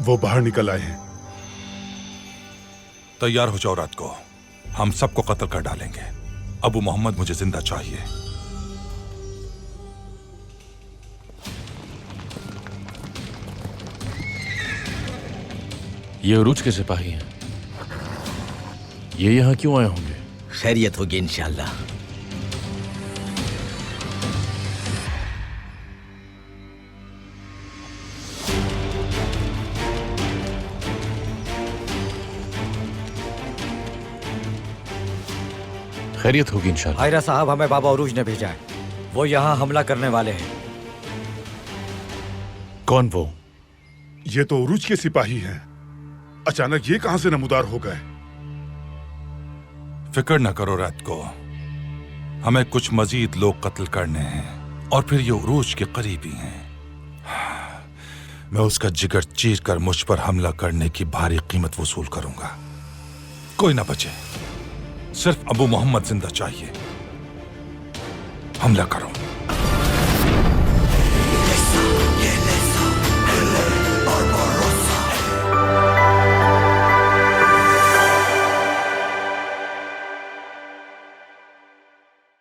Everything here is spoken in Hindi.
वो बाहर निकल आए हैं। तैयार हो जाओ, रात को हम सबको कत्ल कर डालेंगे। अबू मोहम्मद मुझे जिंदा चाहिए। ये उरूज के सिपाही हैं। ये यहां क्यों आए होंगे? खैरियत होगी इंशाअल्लाह। खैरियत होगी इंशाअल्लाह। हायरा साहब, हमें बाबा उरूज ने भेजा है। वो यहाँ हमला करने वाले हैं। कौन वो? ये तो उरूज के सिपाही हैं। अचानक ये कहां से नमूदार हो गए? फिक्र न करो रात को, हमें कुछ मजीद लोग कत्ल करने हैं और फिर ये उरूज के करीबी हैं। मैं उसका जिगर चीर कर मुझ पर हमला करने की भारी कीमत वसूल करूंगा। कोई ना बचे, सिर्फ अबू मोहम्मद जिंदा चाहिए। हमला करो।